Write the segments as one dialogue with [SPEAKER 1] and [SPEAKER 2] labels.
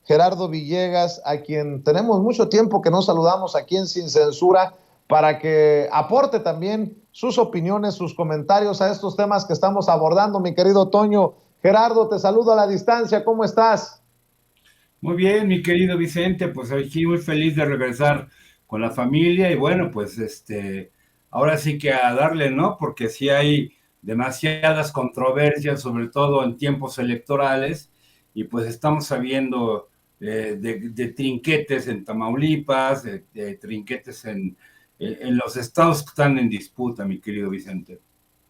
[SPEAKER 1] Gerardo Villegas, a quien tenemos mucho tiempo que no saludamos aquí en Sin Censura, para que aporte también sus opiniones, sus comentarios a estos temas que estamos abordando. Mi querido Toño, Gerardo, te saludo a la distancia, ¿cómo estás?
[SPEAKER 2] Muy bien, mi querido Vicente, pues aquí muy feliz de regresar con la familia y bueno, pues ahora sí que a darle, ¿no? Porque sí hay demasiadas controversias, sobre todo en tiempos electorales, y pues estamos sabiendo de trinquetes en Tamaulipas, de trinquetes en los estados que están en disputa, mi querido Vicente.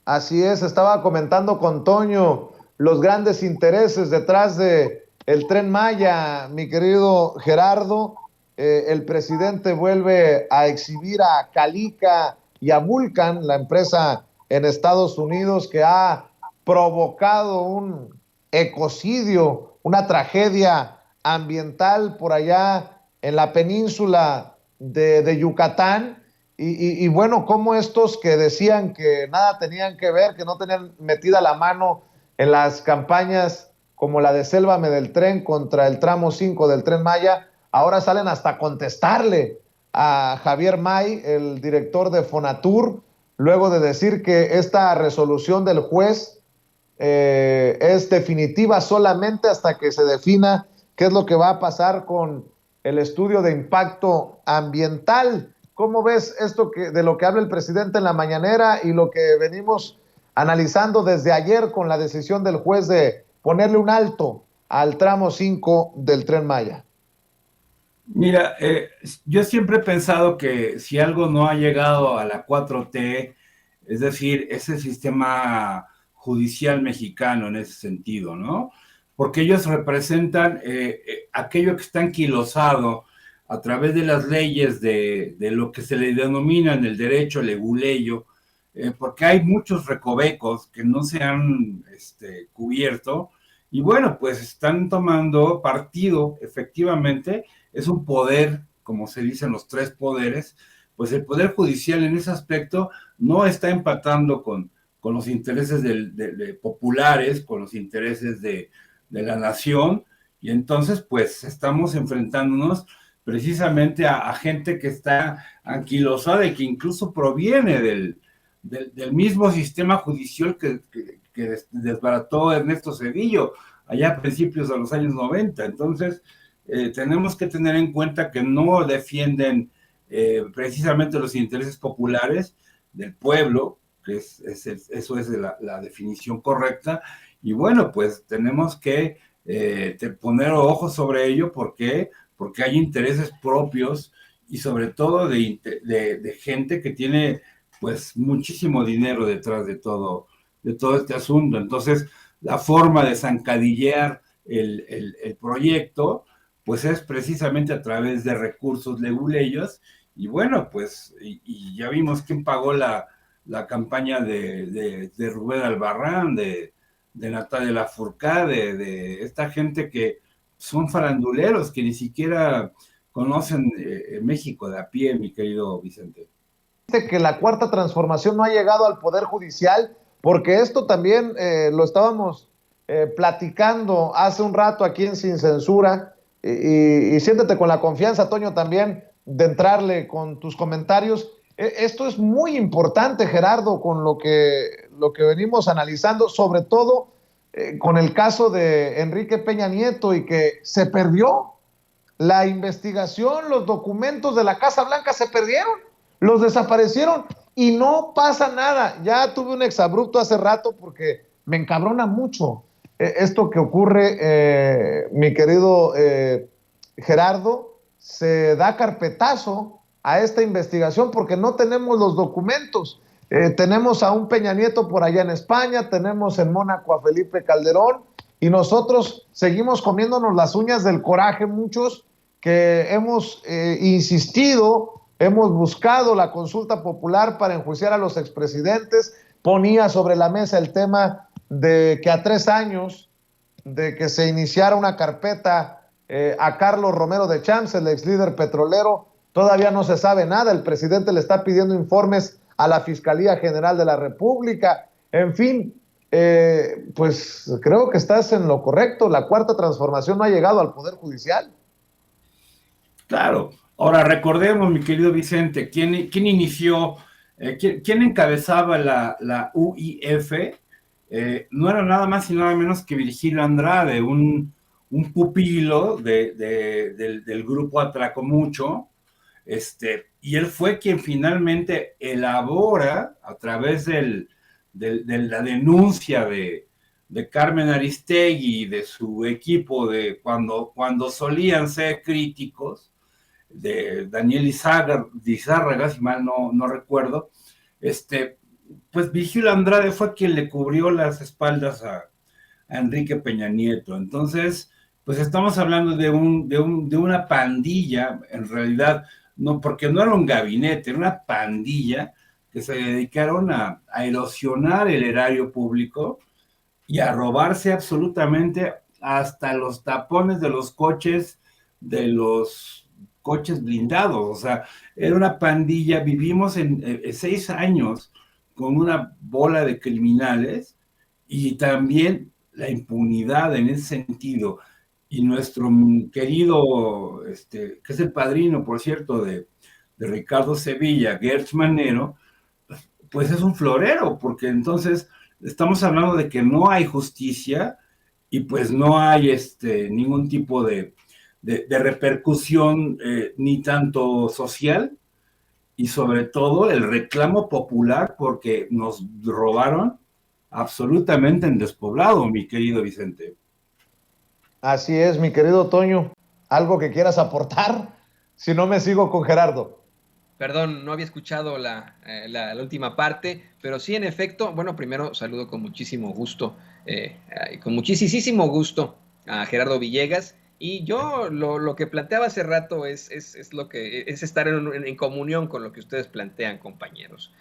[SPEAKER 1] Así es, estaba comentando con Toño los grandes intereses detrás de el Tren Maya, mi querido Gerardo. El presidente vuelve a exhibir a Calica y a Vulcan, la empresa en Estados Unidos que ha provocado un ecocidio, una tragedia ambiental por allá en la península de Yucatán. Y bueno, como estos que decían que nada tenían que ver, que no tenían metida la mano en las campañas como la de Sélvame del Tren contra el tramo 5 del Tren Maya, ahora salen hasta contestarle a Javier May, el director de Fonatur, luego de decir que esta resolución del juez es definitiva solamente hasta que se defina qué es lo que va a pasar con el estudio de impacto ambiental. ¿Cómo ves esto de lo que habla el presidente en la mañanera y lo que venimos analizando desde ayer con la decisión del juez de ponerle un alto al tramo 5 del Tren Maya?
[SPEAKER 2] Mira, yo siempre he pensado que si algo no ha llegado a la 4T, es decir, ese sistema judicial mexicano en ese sentido, ¿no? Porque ellos representan aquello que está anquilosado a través de las leyes de lo que se le denomina en el derecho leguleyo, porque hay muchos recovecos que no se han cubierto, y bueno, pues están tomando partido efectivamente. Es un poder, como se dicen los tres poderes, pues el poder judicial en ese aspecto no está empatando con los intereses de populares, con los intereses de la nación, y entonces pues estamos enfrentándonos precisamente a gente que está anquilosada y que incluso proviene del mismo sistema judicial que desbarató Ernesto Zedillo allá a principios de los años 90. Entonces, tenemos que tener en cuenta que no defienden precisamente los intereses populares del pueblo, que eso es la definición correcta, y bueno, pues tenemos que poner ojos sobre ello. ¿Por qué? Porque hay intereses propios y sobre todo de gente que tiene pues muchísimo dinero detrás de todo este asunto. Entonces, la forma de zancadillear el proyecto pues es precisamente a través de recursos leguleyos, y bueno, pues, y ya vimos quién pagó la campaña de Rubén Albarrán, de Natalia Lafourcade, de esta gente que son faranduleros, que ni siquiera conocen México de a pie, mi querido Vicente.
[SPEAKER 1] Que la cuarta transformación no ha llegado al Poder Judicial, porque esto también lo estábamos platicando hace un rato aquí en Sin Censura, y siéntete con la confianza, Toño, también de entrarle con tus comentarios. Esto es muy importante, Gerardo, con lo que venimos analizando, sobre todo con el caso de Enrique Peña Nieto y que se perdió la investigación, los documentos de la Casa Blanca se perdieron, los desaparecieron y no pasa nada. Ya tuve un exabrupto hace rato porque me encabrona mucho esto que ocurre, mi querido Gerardo. Se da carpetazo a esta investigación porque no tenemos los documentos. Tenemos a un Peña Nieto por allá en España, tenemos en Mónaco a Felipe Calderón, y nosotros seguimos comiéndonos las uñas del coraje, muchos que hemos insistido, hemos buscado la consulta popular para enjuiciar a los expresidentes. Ponía sobre la mesa el tema de que a 3 años de que se iniciara una carpeta a Carlos Romero de Champs, el ex líder petrolero, todavía no se sabe nada. El presidente le está pidiendo informes a la Fiscalía General de la República. En fin, Pues creo que estás en lo correcto. La cuarta transformación no ha llegado al Poder Judicial.
[SPEAKER 2] Claro. Ahora recordemos, mi querido Vicente, quién inició, quién encabezaba la UIF. No era nada más y nada menos que Virgilio Andrade, un pupilo del grupo Atracomucho, y él fue quien finalmente elabora, a través de la denuncia de Carmen Aristegui y de su equipo, de cuando solían ser críticos, de Daniel Izárraga, si mal no recuerdo, pues Vigilio Andrade fue quien le cubrió las espaldas a Enrique Peña Nieto. Entonces, pues estamos hablando de una pandilla, en realidad, no, porque no era un gabinete, era una pandilla que se dedicaron a erosionar el erario público y a robarse absolutamente hasta los tapones de los coches blindados. O sea, era una pandilla, vivimos en 6 años con una bola de criminales y también la impunidad en ese sentido. Y nuestro querido, que es el padrino, por cierto, de Ricardo Sevilla, Gertz Manero, pues es un florero, porque entonces estamos hablando de que no hay justicia y pues no hay ningún tipo de repercusión, ni tanto social, y sobre todo el reclamo popular, porque nos robaron absolutamente en despoblado, mi querido Vicente.
[SPEAKER 1] Así es, mi querido Toño. ¿Algo que quieras aportar? Si no, me sigo con Gerardo.
[SPEAKER 3] Perdón, no había escuchado la última parte, pero sí, en efecto, bueno, primero saludo con muchísimo gusto, con muchísimo gusto a Gerardo Villegas. Y yo lo que planteaba hace rato es lo que es estar en comunión con lo que ustedes plantean, compañeros.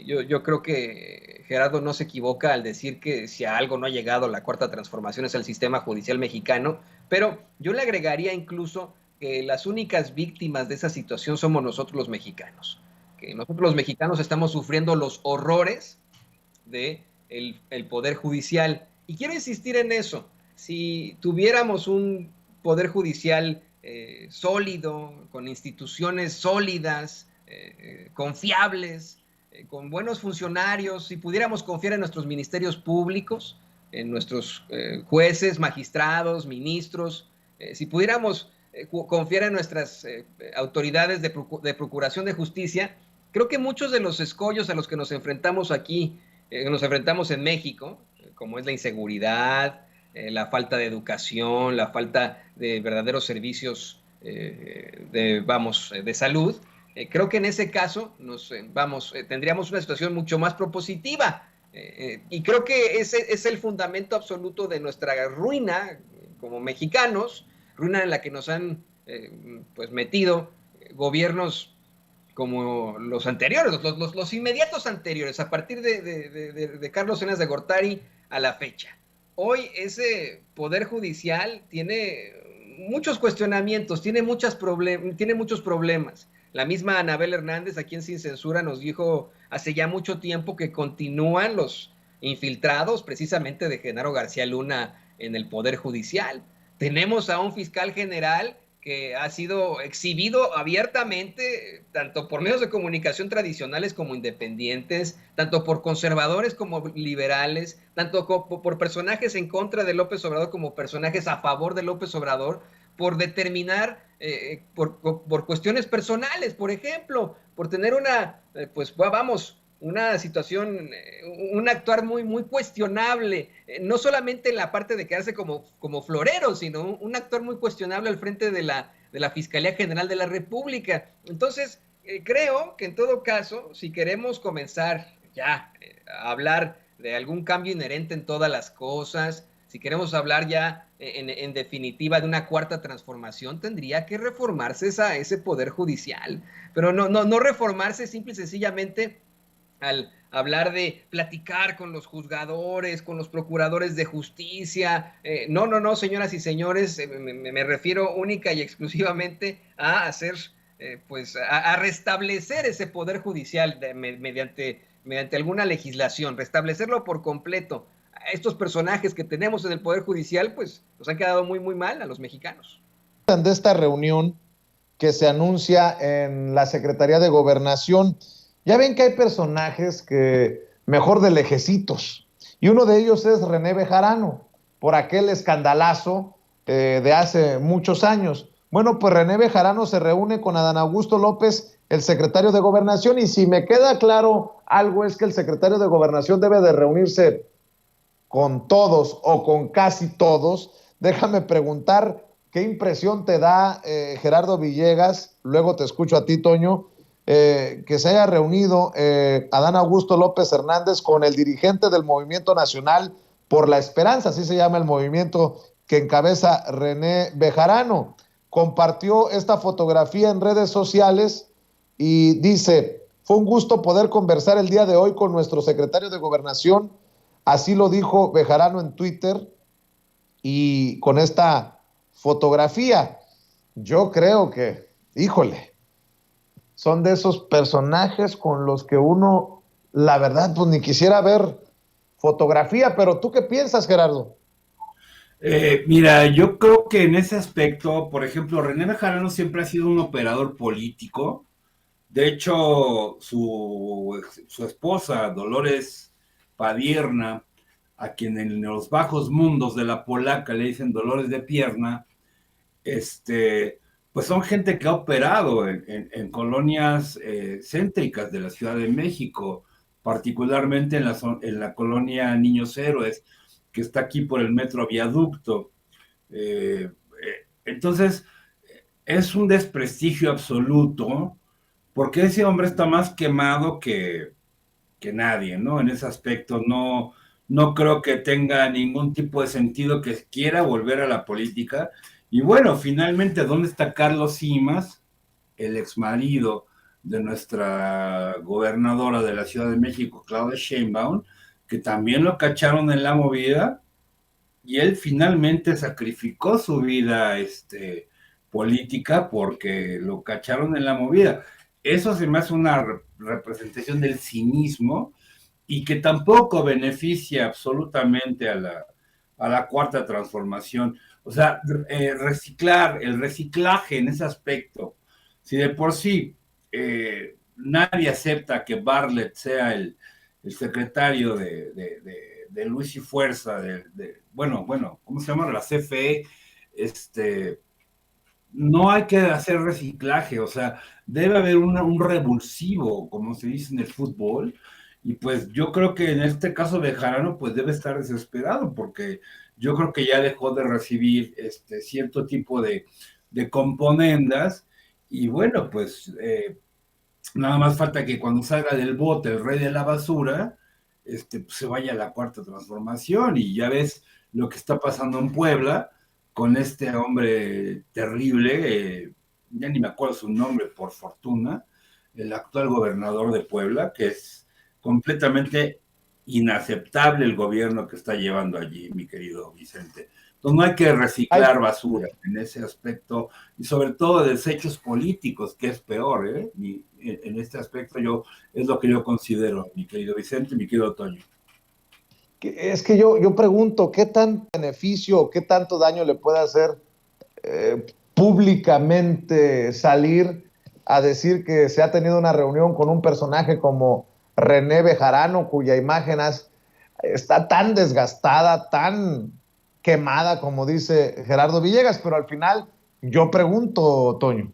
[SPEAKER 3] Yo creo que Gerardo no se equivoca al decir que si a algo no ha llegado la cuarta transformación es el sistema judicial mexicano, pero yo le agregaría incluso que las únicas víctimas de esa situación somos nosotros los mexicanos, que nosotros los mexicanos estamos sufriendo los horrores de el Poder Judicial. Y quiero insistir en eso, si tuviéramos un Poder Judicial sólido, con instituciones sólidas, confiables, con buenos funcionarios, si pudiéramos confiar en nuestros ministerios públicos, en nuestros jueces, magistrados, ministros, si pudiéramos confiar en nuestras autoridades de procuración de justicia, creo que muchos de los escollos a los que nos enfrentamos aquí, nos enfrentamos en México, como es la inseguridad, la falta de educación, la falta de verdaderos servicios de salud, creo que en ese caso tendríamos una situación mucho más propositiva. Y creo que ese es el fundamento absoluto de nuestra ruina como mexicanos, ruina en la que nos han pues metido gobiernos como los anteriores, los inmediatos anteriores, a partir de Carlos Salinas de Gortari a la fecha. Hoy ese Poder Judicial tiene muchos cuestionamientos, tiene muchos problemas. La misma Anabel Hernández, aquí en Sin Censura, nos dijo hace ya mucho tiempo que continúan los infiltrados precisamente de Genaro García Luna en el Poder Judicial. Tenemos a un fiscal general que ha sido exhibido abiertamente, tanto por medios de comunicación tradicionales como independientes, tanto por conservadores como liberales, tanto por personajes en contra de López Obrador como personajes a favor de López Obrador, por determinar, por cuestiones personales, por ejemplo, por tener una situación, un actuar muy cuestionable, no solamente en la parte de quedarse como florero, sino un actuar muy cuestionable al frente de la Fiscalía General de la República. Entonces, creo que en todo caso, si queremos comenzar ya a hablar de algún cambio inherente en todas las cosas, si queremos hablar ya en definitiva de una cuarta transformación, tendría que reformarse ese Poder Judicial, pero no reformarse simple y sencillamente al hablar de platicar con los juzgadores, con los procuradores de justicia. No, señoras y señores, me refiero única y exclusivamente a hacer, a restablecer ese Poder Judicial mediante alguna legislación, restablecerlo por completo. estos personajes que tenemos en el Poder Judicial, pues nos han quedado muy, muy mal a los mexicanos.
[SPEAKER 1] De esta reunión que se anuncia en la Secretaría de Gobernación, ya ven que hay personajes que mejor de lejecitos, y uno de ellos es René Bejarano, por aquel escandalazo de hace muchos años. Bueno, pues René Bejarano se reúne con Adán Augusto López, el secretario de Gobernación, y si me queda claro algo es que el secretario de Gobernación debe de reunirse con todos o con casi todos. Déjame preguntar, ¿qué impresión te da, Gerardo Villegas? Luego te escucho a ti, Toño, que se haya reunido Adán Augusto López Hernández con el dirigente del Movimiento Nacional por la Esperanza, así se llama el movimiento que encabeza René Bejarano. Compartió esta fotografía en redes sociales y dice: fue un gusto poder conversar el día de hoy con nuestro secretario de Gobernación. Así lo dijo Bejarano en Twitter, y con esta fotografía, yo creo que, híjole, son de esos personajes con los que uno, la verdad, pues ni quisiera ver fotografía. Pero ¿tú qué piensas, Gerardo?
[SPEAKER 2] Mira, yo creo que en ese aspecto, por ejemplo, René Bejarano siempre ha sido un operador político. De hecho, su esposa, Dolores Padierna, a quien en los bajos mundos de la polaca le dicen Dolores de Pierna, pues son gente que ha operado en colonias céntricas de la Ciudad de México, particularmente en la colonia Niños Héroes, que está aquí por el Metro Viaducto. Entonces, es un desprestigio absoluto, porque ese hombre está más quemado que nadie, ¿no? En ese aspecto no creo que tenga ningún tipo de sentido que quiera volver a la política. Y bueno, finalmente, ¿dónde está Carlos Simas, el exmarido de nuestra gobernadora de la Ciudad de México, Claudia Sheinbaum, que también lo cacharon en la movida, y él finalmente sacrificó su vida política porque lo cacharon en la movida? Eso se me hace una representación del cinismo, y que tampoco beneficia absolutamente a la cuarta transformación. O sea, el reciclaje en ese aspecto. Si de por sí nadie acepta que Bartlett sea el secretario de Luis y Fuerza, bueno, ¿cómo se llama? La CFE, no hay que hacer reciclaje. O sea, debe haber un revulsivo, como se dice en el fútbol, y pues yo creo que en este caso de Bejarano pues debe estar desesperado, porque yo creo que ya dejó de recibir cierto tipo de componendas, y bueno, pues nada más falta que cuando salga del bote el rey de la basura, pues se vaya a la cuarta transformación. Y ya ves lo que está pasando en Puebla con este hombre terrible, ya ni me acuerdo su nombre, por fortuna, el actual gobernador de Puebla, que es completamente inaceptable el gobierno que está llevando allí, mi querido Vicente. Entonces no hay que reciclar basura en ese aspecto, y sobre todo desechos políticos, que es peor, ¿eh? En este aspecto es lo que yo considero, mi querido Vicente, mi querido Toño.
[SPEAKER 1] Es que yo pregunto, ¿qué tan beneficio, qué tanto daño le puede hacer públicamente salir a decir que se ha tenido una reunión con un personaje como René Bejarano, cuya imagen está tan desgastada, tan quemada, como dice Gerardo Villegas? Pero al final yo pregunto, Toño.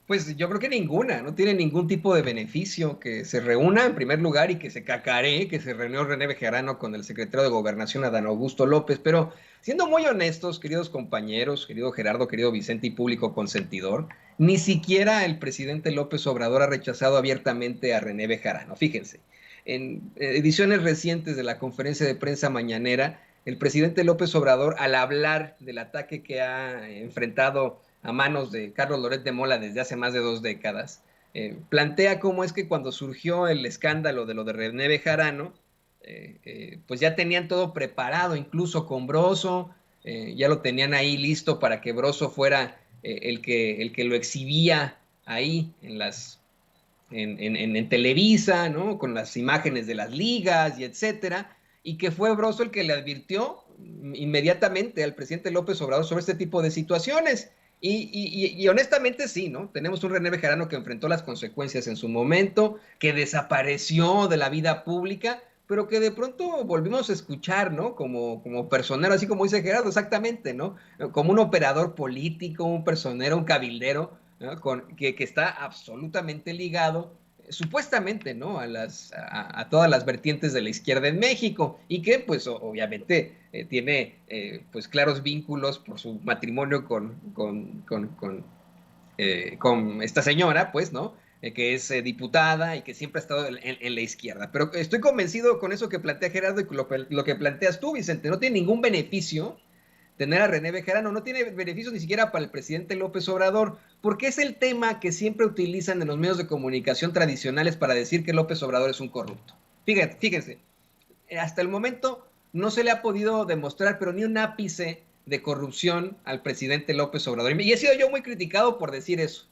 [SPEAKER 3] Pues yo creo que ninguna, no tiene ningún tipo de beneficio que se reúna en primer lugar y que se cacaree, que se reunió René Bejarano con el secretario de Gobernación, Adán Augusto López. Pero siendo muy honestos, queridos compañeros, querido Gerardo, querido Vicente y público consentidor, ni siquiera el presidente López Obrador ha rechazado abiertamente a René Bejarano. Fíjense, en ediciones recientes de la conferencia de prensa mañanera, el presidente López Obrador, al hablar del ataque que ha enfrentado a manos de Carlos Loret de Mola desde hace más de 2 décadas, plantea cómo es que cuando surgió el escándalo de lo de René Bejarano, pues ya tenían todo preparado, incluso con Broso, ya lo tenían ahí listo para que Broso fuera el que lo exhibía ahí en Televisa, ¿no? Con las imágenes de las ligas y etcétera. y que fue Broso el que le advirtió inmediatamente al presidente López Obrador sobre este tipo de situaciones. Y honestamente sí, ¿no? Tenemos un René Bejarano que enfrentó las consecuencias en su momento, que desapareció de la vida pública, pero que de pronto volvimos a escuchar, ¿no? Como personero, así como dice Gerardo, exactamente, ¿no? Como un operador político, un personero, un cabildero, ¿no? Que está absolutamente ligado supuestamente, ¿no? A todas las vertientes de la izquierda en México y que, pues, obviamente tiene, pues, claros vínculos por su matrimonio con esta señora, pues, ¿no? Que es diputada y que siempre ha estado en la izquierda. Pero estoy convencido con eso que plantea Gerardo y lo que planteas tú, Vicente. No tiene ningún beneficio tener a René Bejarano, no tiene beneficios ni siquiera para el presidente López Obrador, porque es el tema que siempre utilizan en los medios de comunicación tradicionales para decir que López Obrador es un corrupto. Fíjense, hasta el momento no se le ha podido demostrar, pero ni un ápice de corrupción al presidente López Obrador. Y he sido yo muy criticado por decir eso.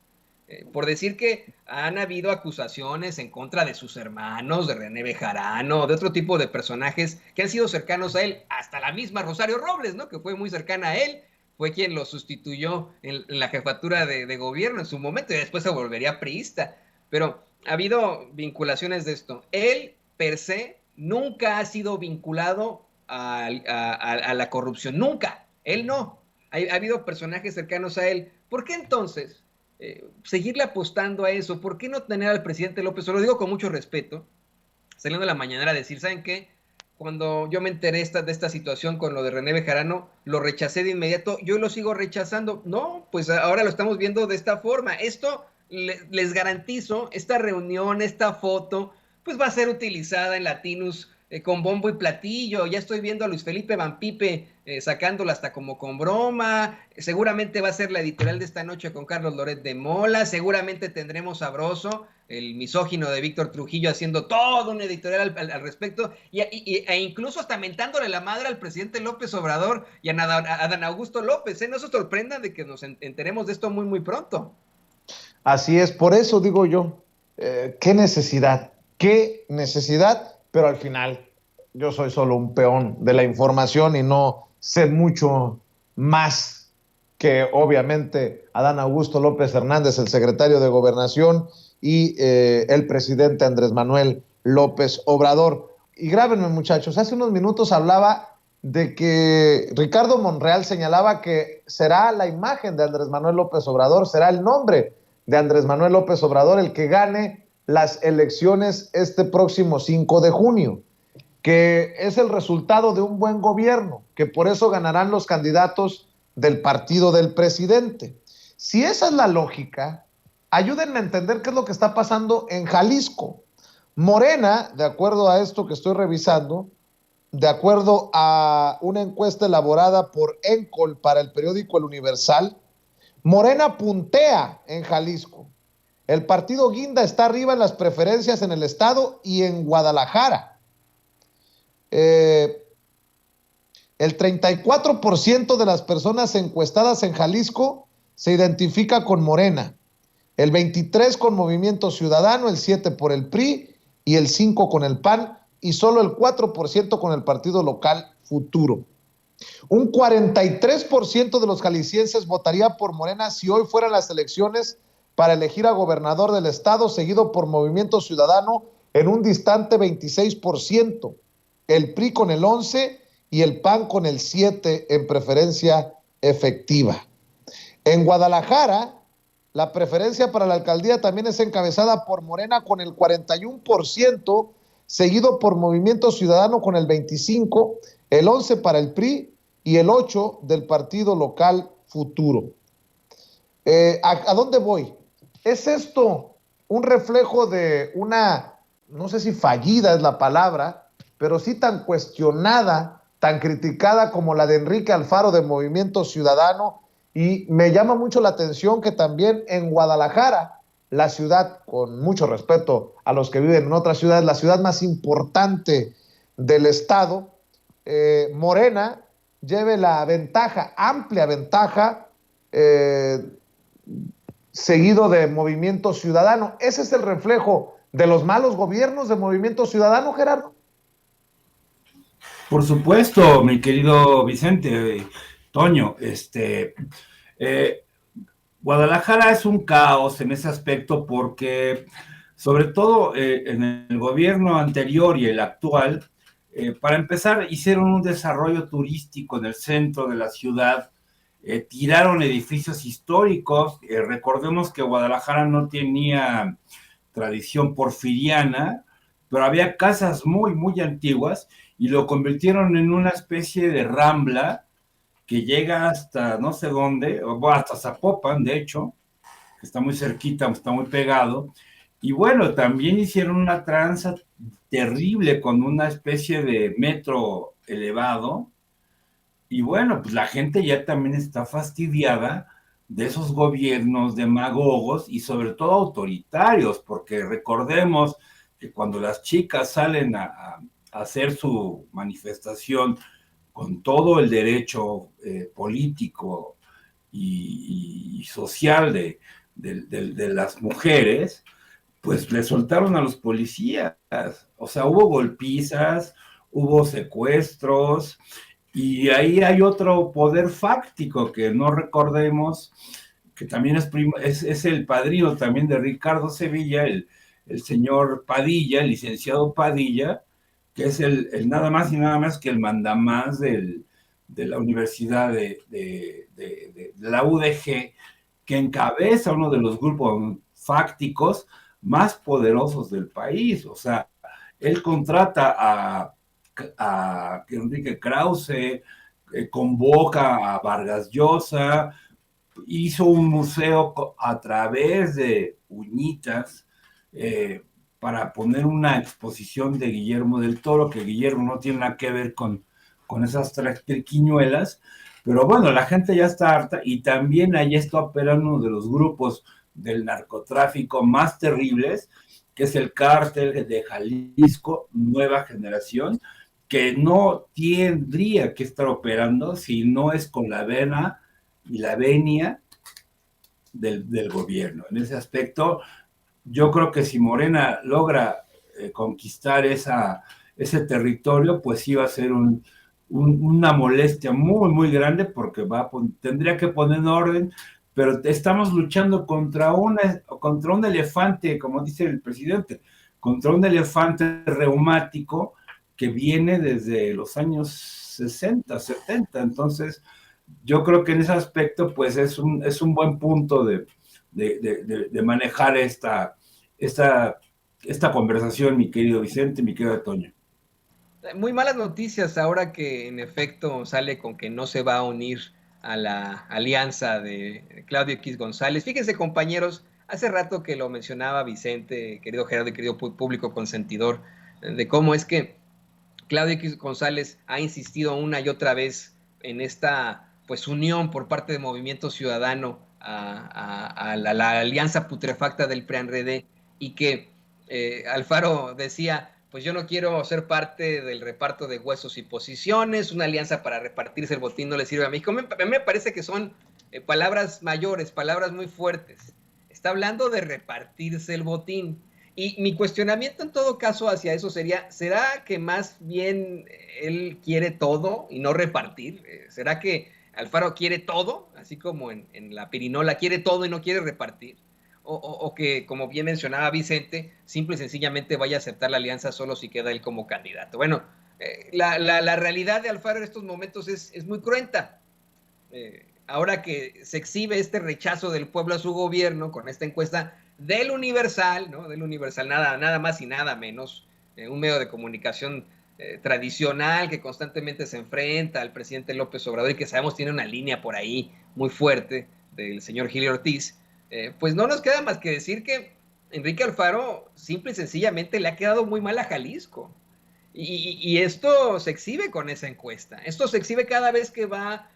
[SPEAKER 3] Por decir que han habido acusaciones en contra de sus hermanos, de René Bejarano, de otro tipo de personajes que han sido cercanos a él, hasta la misma Rosario Robles, ¿no? Que fue muy cercana a él, fue quien lo sustituyó en la jefatura de gobierno en su momento y después se volvería priista. Pero ha habido vinculaciones de esto. Él, per se, nunca ha sido vinculado a la corrupción, nunca. Él no. Ha habido personajes cercanos a él. ¿Por qué entonces seguirle apostando a eso? ¿Por qué no tener al presidente López? Lo digo con mucho respeto, saliendo de la mañanera a decir, ¿saben qué? Cuando yo me enteré de esta situación con lo de René Bejarano, lo rechacé de inmediato, yo lo sigo rechazando. No, pues ahora lo estamos viendo de esta forma. Esto les garantizo, esta reunión, esta foto, pues va a ser utilizada en Latinus con bombo y platillo. Ya estoy viendo a Luis Felipe Van Pipe sacándola hasta como con broma. Seguramente va a ser la editorial de esta noche con Carlos Loret de Mola. Seguramente tendremos a Broso, el misógino de Víctor Trujillo, haciendo todo un editorial al respecto e incluso hasta mentándole la madre al presidente López Obrador y a Adán Augusto López. No se sorprendan de que nos enteremos de esto muy, muy pronto.
[SPEAKER 1] Así es, por eso digo yo, qué necesidad, pero al final yo soy solo un peón de la información y no sé mucho más que obviamente Adán Augusto López Hernández, el secretario de Gobernación, y el presidente Andrés Manuel López Obrador. Y grábenme, muchachos, hace unos minutos hablaba de que Ricardo Monreal señalaba que será la imagen de Andrés Manuel López Obrador, será el nombre de Andrés Manuel López Obrador el que gane las elecciones este próximo 5 de junio, que es el resultado de un buen gobierno, que por eso ganarán los candidatos del partido del presidente. Si esa es la lógica, ayúdenme a entender qué es lo que está pasando en Jalisco. Morena, de acuerdo a esto que estoy revisando, de acuerdo a una encuesta elaborada por Encol para el periódico El Universal, Morena puntea en Jalisco. El partido Guinda está arriba en las preferencias en el estado y en Guadalajara. El 34% de las personas encuestadas en Jalisco se identifica con Morena, el 23% con Movimiento Ciudadano, el 7% por el PRI y el 5% con el PAN y solo el 4% con el partido local Futuro. Un 43% de los jaliscienses votaría por Morena si hoy fueran las elecciones para elegir a gobernador del estado, seguido por Movimiento Ciudadano en un distante 26%, el PRI con el 11% y el PAN con el 7% en preferencia efectiva. En Guadalajara, la preferencia para la alcaldía también es encabezada por Morena con el 41%, seguido por Movimiento Ciudadano con el 25%, el 11% para el PRI y el 8% del partido local Futuro. ¿A dónde voy? ¿Es esto un reflejo de una, no sé si fallida es la palabra, pero sí tan cuestionada, tan criticada como la de Enrique Alfaro de Movimiento Ciudadano? Y me llama mucho la atención que también en Guadalajara, la ciudad, con mucho respeto a los que viven en otras ciudades, la ciudad más importante del estado, Morena lleve la ventaja, amplia ventaja, seguido de Movimiento Ciudadano. ¿Ese es el reflejo de los malos gobiernos de Movimiento Ciudadano, Gerardo?
[SPEAKER 2] Por supuesto, mi querido Vicente, Toño, eh, Guadalajara es un caos en ese aspecto porque, sobre todo en el gobierno anterior y el actual, para empezar, hicieron un desarrollo turístico en el centro de la ciudad, tiraron edificios históricos, recordemos que Guadalajara no tenía tradición porfiriana, pero había casas muy, muy antiguas y lo convirtieron en una especie de rambla que llega hasta no sé dónde, o hasta Zapopan, de hecho, que está muy cerquita, está muy pegado. Y bueno, también hicieron una tranza terrible con una especie de metro elevado. Y bueno, pues la gente ya también está fastidiada de esos gobiernos demagogos y sobre todo autoritarios, porque recordemos que cuando las chicas salen a hacer su manifestación con todo el derecho político y social de las mujeres, pues le soltaron a los policías. O sea, hubo golpizas, hubo secuestros, y ahí hay otro poder fáctico que no recordemos, que también es el padrino también de Ricardo Sevilla, el señor Padilla, el licenciado Padilla, que es el nada más y nada más que el mandamás de la Universidad de la UDG, que encabeza uno de los grupos fácticos más poderosos del país. O sea, él contrata a Enrique Krause, convoca a Vargas Llosa, hizo un museo a través de Uñitas, para poner una exposición de Guillermo del Toro, que Guillermo no tiene nada que ver con esas triquiñuelas, pero bueno, la gente ya está harta y también ahí está operando uno de los grupos del narcotráfico más terribles, que es el cártel de Jalisco Nueva Generación, que no tendría que estar operando si no es con la vena y la venia del gobierno. En ese aspecto, yo creo que si Morena logra conquistar ese territorio, pues sí va a ser una molestia muy, muy grande, porque tendría que poner en orden, pero estamos luchando contra un elefante, como dice el presidente, contra un elefante reumático que viene desde los años 60, 70. Entonces, yo creo que en ese aspecto, pues es un buen punto de manejar esta conversación, mi querido Vicente, mi querido Toño.
[SPEAKER 3] Muy malas noticias ahora que en efecto sale con que no se va a unir a la alianza de Claudio X González. Fíjense, compañeros, hace rato que lo mencionaba Vicente, querido Gerardo y querido público consentidor, de cómo es que Claudio X González ha insistido una y otra vez en esta pues unión por parte de Movimiento Ciudadano a la alianza putrefacta del PRI-PAN-RD, y que Alfaro decía, pues yo no quiero ser parte del reparto de huesos y posiciones, una alianza para repartirse el botín no le sirve a México. A mí me parece que son palabras mayores, palabras muy fuertes. Está hablando de repartirse el botín. Y mi cuestionamiento en todo caso hacia eso sería, ¿será que más bien él quiere todo y no repartir? ¿Será que Alfaro quiere todo, así como en la pirinola quiere todo y no quiere repartir? O que, como bien mencionaba Vicente, simple y sencillamente vaya a aceptar la alianza solo si queda él como candidato. Bueno, la realidad de Alfaro en estos momentos es muy cruenta. Ahora que se exhibe este rechazo del pueblo a su gobierno con esta encuesta del Universal, ¿no? Del Universal, nada más y nada menos, un medio de comunicación tradicional que constantemente se enfrenta al presidente López Obrador y que sabemos tiene una línea por ahí muy fuerte del señor Gili Ortiz, pues no nos queda más que decir que Enrique Alfaro simple y sencillamente le ha quedado muy mal a Jalisco. Y esto se exhibe con esa encuesta. Esto se exhibe cada vez que va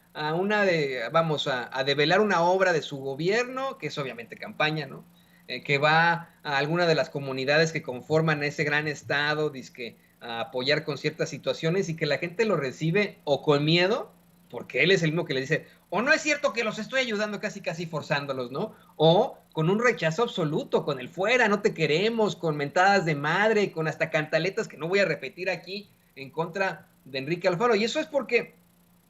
[SPEAKER 3] vamos a develar una obra de su gobierno, que es obviamente campaña, ¿no? Que va a alguna de las comunidades que conforman ese gran estado, dizque a apoyar con ciertas situaciones, y que la gente lo recibe o con miedo, porque él es el mismo que le dice, o no es cierto que los estoy ayudando casi casi forzándolos, ¿no? O con un rechazo absoluto, con el fuera, no te queremos, con mentadas de madre, con hasta cantaletas que no voy a repetir aquí en contra de Enrique Alfaro. Y eso es porque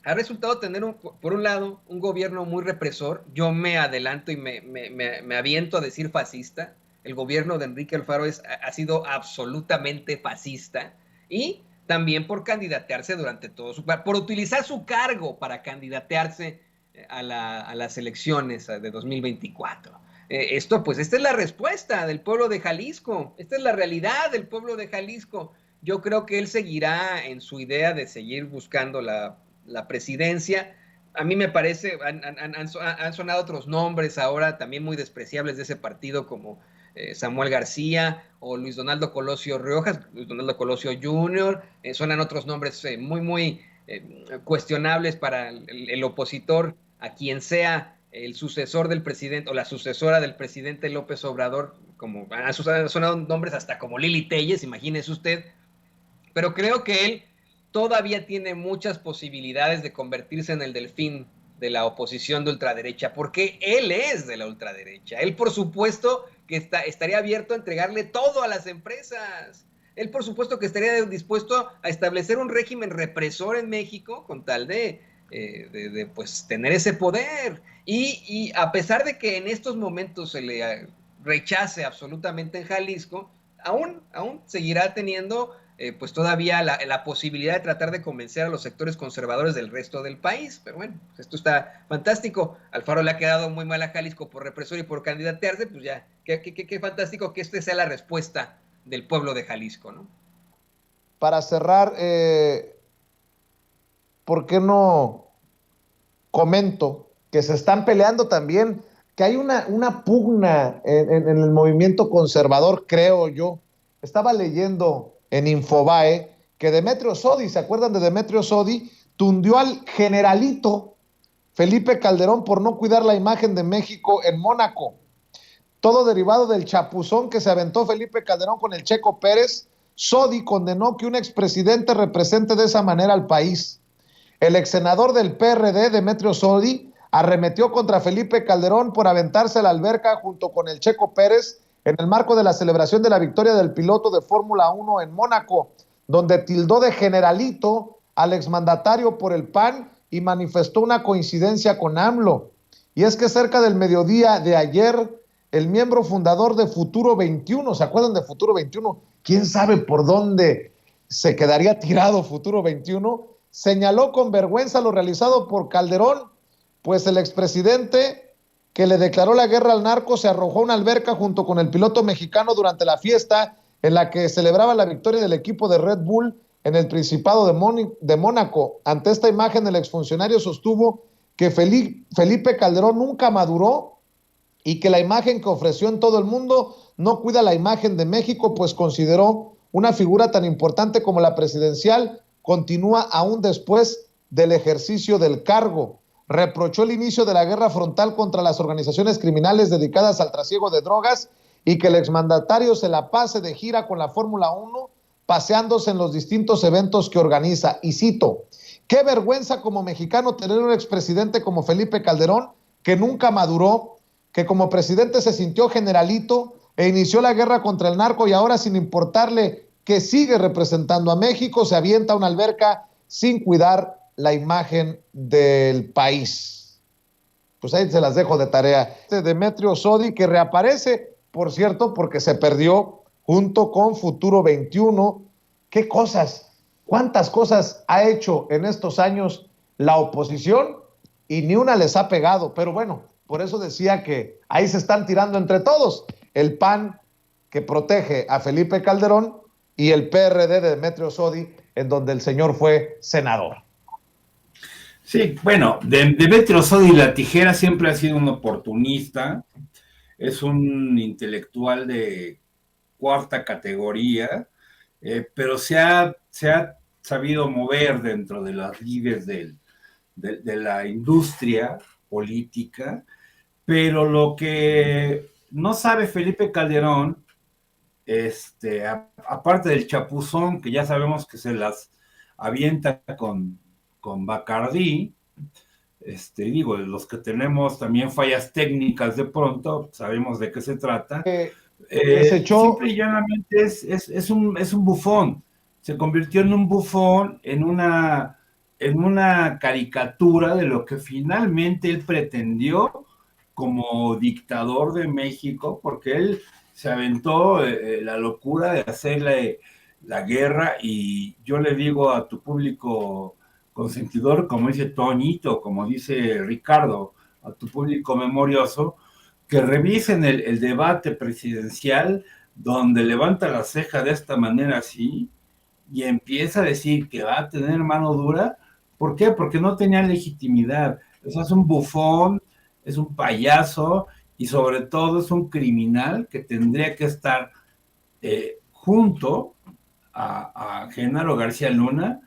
[SPEAKER 3] ha resultado tener, por un lado, un gobierno muy represor. Yo me adelanto y me aviento a decir fascista. El gobierno de Enrique Alfaro ha sido absolutamente fascista. Y también por candidatearse durante todo por utilizar su cargo para candidatearse a las elecciones de 2024. Esta es la respuesta del pueblo de Jalisco. Esta es la realidad del pueblo de Jalisco. Yo creo que él seguirá en su idea de seguir buscando la presidencia. A mí me parece, han sonado otros nombres ahora también muy despreciables de ese partido, como Samuel García o Luis Donaldo Colosio Riojas, Luis Donaldo Colosio Jr., suenan otros nombres muy cuestionables para el opositor a quien sea el sucesor del presidente o la sucesora del presidente López Obrador, como han sonado nombres hasta como Lili Telles, imagínese usted, pero creo que él todavía tiene muchas posibilidades de convertirse en el delfín de la oposición de ultraderecha, porque él es de la ultraderecha. Él, por supuesto, que estaría abierto a entregarle todo a las empresas. Él, por supuesto, que estaría dispuesto a establecer un régimen represor en México con tal de pues, tener ese poder. Y a pesar de que en estos momentos se le rechace absolutamente en Jalisco, aún seguirá teniendo pues todavía la posibilidad de tratar de convencer a los sectores conservadores del resto del país. Pero bueno, pues esto está fantástico. Alfaro le ha quedado muy mal a Jalisco por represor y por candidatearse, pues ya, qué fantástico que esta sea la respuesta del pueblo de Jalisco, ¿no?
[SPEAKER 1] Para cerrar, ¿por qué no comento que se están peleando también, que hay una pugna en el movimiento conservador, creo yo? Estaba leyendo en Infobae que Demetrio Sodi, ¿se acuerdan de Demetrio Sodi? Tundió al generalito Felipe Calderón por no cuidar la imagen de México en Mónaco. Todo derivado del chapuzón que se aventó Felipe Calderón con el Checo Pérez. Sodi condenó que un expresidente represente de esa manera al país. El exsenador del PRD, Demetrio Sodi, arremetió contra Felipe Calderón por aventarse a la alberca junto con el Checo Pérez en el marco de la celebración de la victoria del piloto de Fórmula 1 en Mónaco, donde tildó de generalito al exmandatario por el PAN y manifestó una coincidencia con AMLO. Y es que cerca del mediodía de ayer, el miembro fundador de Futuro 21, ¿se acuerdan de Futuro 21? ¿Quién sabe por dónde se quedaría tirado Futuro 21? Señaló con vergüenza lo realizado por Calderón, pues el expresidente que le declaró la guerra al narco se arrojó a una alberca junto con el piloto mexicano durante la fiesta en la que celebraba la victoria del equipo de Red Bull en el Principado de Mónaco. Ante esta imagen, el exfuncionario sostuvo que Felipe Calderón nunca maduró y que la imagen que ofreció en todo el mundo no cuida la imagen de México, pues consideró una figura tan importante como la presidencial continúa aún después del ejercicio del cargo. Reprochó el inicio de la guerra frontal contra las organizaciones criminales dedicadas al trasiego de drogas y que el exmandatario se la pase de gira con la Fórmula 1, paseándose en los distintos eventos que organiza. Y cito, qué vergüenza como mexicano tener un expresidente como Felipe Calderón, que nunca maduró, que como presidente se sintió generalito e inició la guerra contra el narco y ahora, sin importarle que sigue representando a México, se avienta a una alberca sin cuidar la imagen del país. Pues ahí se las dejo de tarea. Demetrio Sodi, que reaparece, por cierto, porque se perdió junto con Futuro 21. ¿Qué cosas? ¿Cuántas cosas ha hecho en estos años la oposición? Y ni una les ha pegado. Pero bueno, por eso decía que ahí se están tirando entre todos. El PAN, que protege a Felipe Calderón, y el PRD de Demetrio Sodi, en donde el señor fue senador.
[SPEAKER 2] Sí, bueno, Demetrio Sodi la Tijera siempre ha sido un oportunista, es un intelectual de cuarta categoría, pero se ha sabido mover dentro de las lides de la industria política, pero lo que no sabe Felipe Calderón, aparte del chapuzón, que ya sabemos que se las avienta con Bacardí, los que tenemos también fallas técnicas de pronto, sabemos de qué se trata. Simple y llanamente es un bufón. se convirtió en un bufón, en una caricatura de lo que finalmente él pretendió como dictador de México, porque él se aventó la locura de hacerle la guerra, y yo le digo a tu público consentidor, como dice Toñito, como dice Ricardo, a tu público memorioso, que revisen el debate presidencial donde levanta la ceja de esta manera así y empieza a decir que va a tener mano dura. ¿Por qué? Porque no tenía legitimidad. O sea, es un bufón, es un payaso y sobre todo es un criminal que tendría que estar junto a Genaro García Luna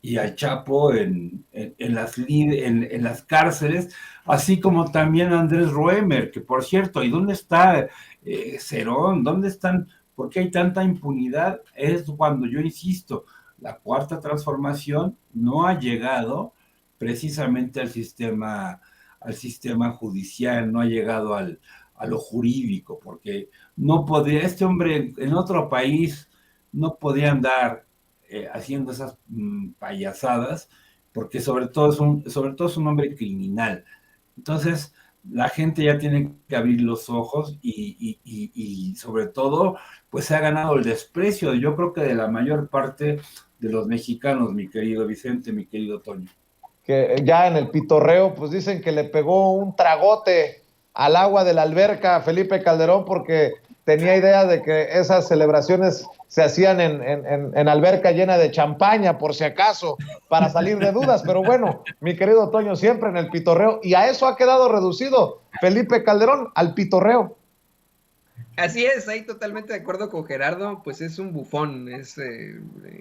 [SPEAKER 2] y al Chapo en las cárceles, así como también Andrés Roemer, que por cierto, ¿y dónde está Cerón? ¿Dónde están? ¿Por qué hay tanta impunidad? Es cuando yo insisto, la cuarta transformación no ha llegado precisamente al sistema judicial, no ha llegado a lo jurídico, porque no podría, este hombre en otro país no podía andar haciendo esas payasadas, porque sobre todo es un hombre criminal. Entonces, la gente ya tiene que abrir los ojos y sobre todo, pues se ha ganado el desprecio, yo creo que de la mayor parte de los mexicanos, mi querido Vicente, mi querido Toño.
[SPEAKER 1] Que ya en el pitorreo, pues dicen que le pegó un tragote al agua de la alberca a Felipe Calderón porque tenía idea de que esas celebraciones se hacían en alberca llena de champaña, por si acaso, para salir de dudas. Pero bueno, mi querido Toño, siempre en el pitorreo. Y a eso ha quedado reducido Felipe Calderón, al pitorreo.
[SPEAKER 3] Así es, ahí totalmente de acuerdo con Gerardo, pues es un bufón,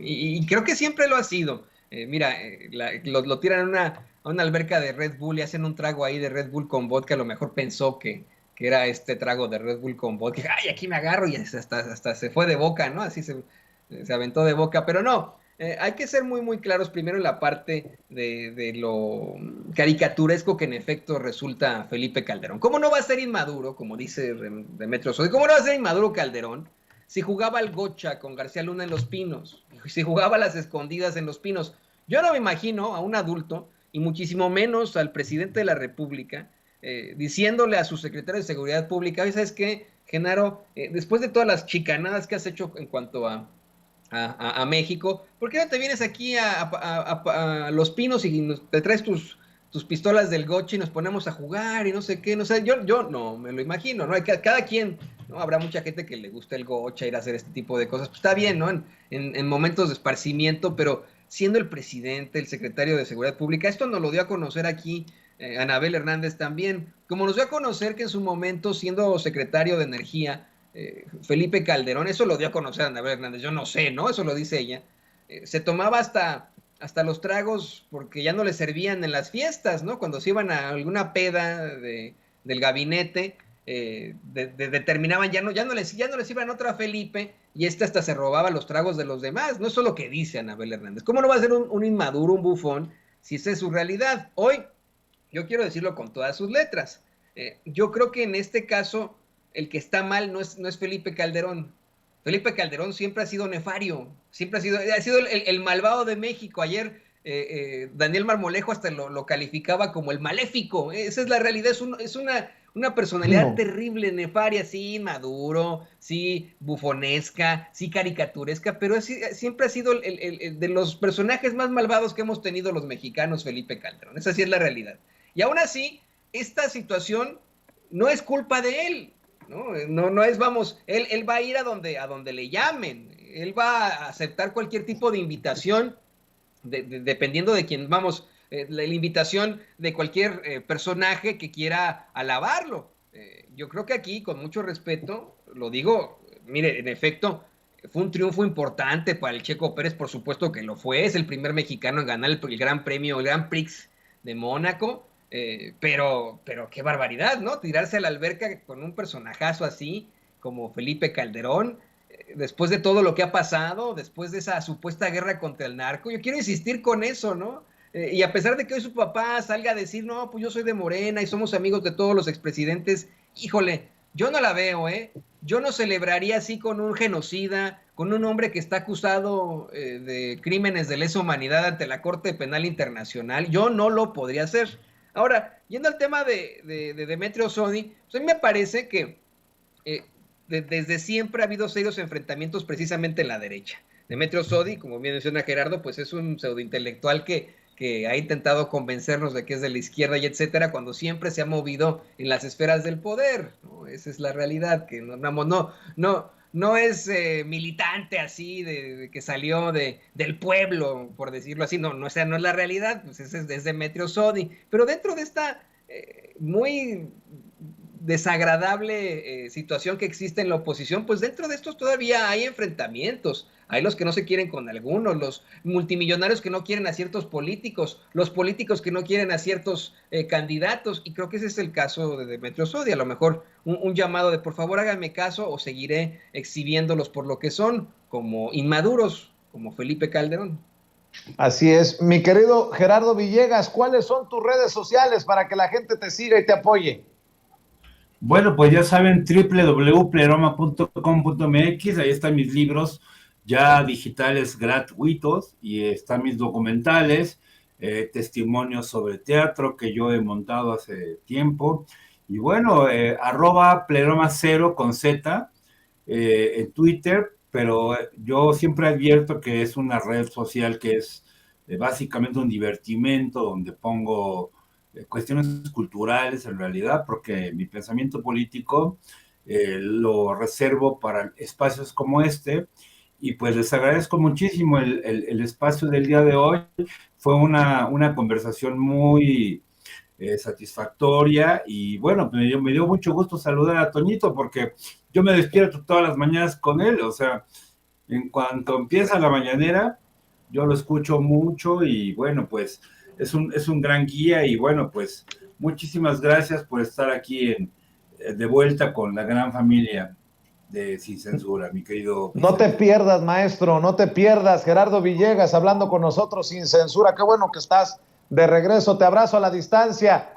[SPEAKER 3] y creo que siempre lo ha sido. Mira, lo tiran a una alberca de Red Bull y hacen un trago ahí de Red Bull con vodka, a lo mejor pensó que era este trago de Red Bull con vodka, ay, aquí me agarro y hasta se fue de boca, ¿no? Así se aventó de boca, pero no, hay que ser muy, muy claros primero en la parte de lo caricaturesco que en efecto resulta Felipe Calderón. ¿Cómo no va a ser inmaduro, como dice Demetrio Sodi? ¿Cómo no va a ser inmaduro Calderón si jugaba al gocha con García Luna en Los Pinos? Si jugaba a las escondidas en Los Pinos. Yo no me imagino a un adulto, y muchísimo menos al presidente de la República, diciéndole a su secretario de Seguridad Pública, ¿sabes qué, Genaro? Después de todas las chicanadas que has hecho en cuanto a México, ¿por qué no te vienes aquí a Los Pinos y te traes tus pistolas del goche y nos ponemos a jugar y no sé qué? No sé, yo no me lo imagino, ¿no? Cada quien, ¿no? Habrá mucha gente que le gusta el gocha, ir a hacer este tipo de cosas, pues está bien, ¿no? En momentos de esparcimiento, pero siendo el presidente, el secretario de Seguridad Pública, esto nos lo dio a conocer aquí Anabel Hernández también, como nos dio a conocer que en su momento, siendo secretario de Energía, Felipe Calderón, eso lo dio a conocer a Anabel Hernández, yo no sé, ¿no? Eso lo dice ella. Se tomaba hasta los tragos porque ya no le servían en las fiestas, ¿no? Cuando se iban a alguna peda del gabinete, determinaban, ya no les iban otra a Felipe, y hasta se robaba los tragos de los demás, no eso es lo que dice Anabel Hernández. ¿Cómo no va a ser un inmaduro, un bufón, si esa es su realidad? Hoy, yo quiero decirlo con todas sus letras, yo creo que en este caso el que está mal no es Felipe Calderón. Felipe Calderón siempre ha sido nefario, siempre ha sido el malvado de México. Ayer Daniel Marmolejo hasta lo calificaba como el maléfico. Esa es la realidad, es una personalidad terrible, nefaria, sí, maduro, sí, bufonesca, sí, caricaturesca, pero siempre ha sido el de los personajes más malvados que hemos tenido los mexicanos, Felipe Calderón. Esa sí es la realidad. Y aún así, esta situación no es culpa de él. No es, vamos, él va a ir a donde le llamen, él va a aceptar cualquier tipo de invitación, dependiendo de quién, vamos, la invitación de cualquier personaje que quiera alabarlo. Yo creo que aquí, con mucho respeto, lo digo, mire, en efecto, fue un triunfo importante para el Checo Pérez, por supuesto que lo fue, es el primer mexicano en ganar el Gran Premio, el Grand Prix de Mónaco. Pero qué barbaridad, ¿no? Tirarse a la alberca con un personajazo así como Felipe Calderón, después de todo lo que ha pasado, después de esa supuesta guerra contra el narco. Yo quiero insistir con eso, ¿no? Y a pesar de que hoy su papá salga a decir, no, pues yo soy de Morena y somos amigos de todos los expresidentes, híjole, yo no la veo, ¿eh? Yo no celebraría así con un genocida, con un hombre que está acusado de crímenes de lesa humanidad ante la Corte Penal Internacional. Yo no lo podría hacer. Ahora, yendo al tema de Demetrio Sodi, pues a mí me parece que desde siempre ha habido serios enfrentamientos precisamente en la derecha. Demetrio Sodi, como bien menciona Gerardo, pues es un pseudointelectual que ha intentado convencernos de que es de la izquierda y etcétera, cuando siempre se ha movido en las esferas del poder, ¿no? Esa es la realidad, que no es militante así, de que salió del pueblo, por decirlo así, no es la realidad, pues es Demetrio Sodi, pero dentro de esta muy desagradable situación que existe en la oposición, pues dentro de estos todavía hay enfrentamientos. Hay los que no se quieren con algunos, los multimillonarios que no quieren a ciertos políticos, los políticos que no quieren a ciertos candidatos, y creo que ese es el caso de Demetrio Sodi. A lo mejor un llamado de por favor háganme caso o seguiré exhibiéndolos por lo que son, como inmaduros, como Felipe Calderón.
[SPEAKER 1] Así es. Mi querido Gerardo Villegas, ¿cuáles son tus redes sociales para que la gente te siga y te apoye?
[SPEAKER 2] Bueno, pues ya saben, www.pleroma.com.mx, ahí están mis libros ya digitales gratuitos y están mis documentales, testimonios sobre teatro que yo he montado hace tiempo. Y bueno, @pleroma0 con Z en Twitter, pero yo siempre advierto que es una red social que es básicamente un divertimento donde pongo cuestiones culturales en realidad, porque mi pensamiento político lo reservo para espacios como este, y pues les agradezco muchísimo el espacio del día de hoy. Fue una conversación muy satisfactoria, y bueno, me dio mucho gusto saludar a Toñito, porque yo me despierto todas las mañanas con él, o sea, en cuanto empieza la mañanera, yo lo escucho mucho, y bueno, pues es un gran guía, y bueno, pues muchísimas gracias por estar aquí de vuelta con la gran familia de Sin Censura, mi querido Vicente.
[SPEAKER 1] No te pierdas, maestro, no te pierdas. Gerardo Villegas hablando con nosotros sin censura. Qué bueno que estás de regreso. Te abrazo a la distancia.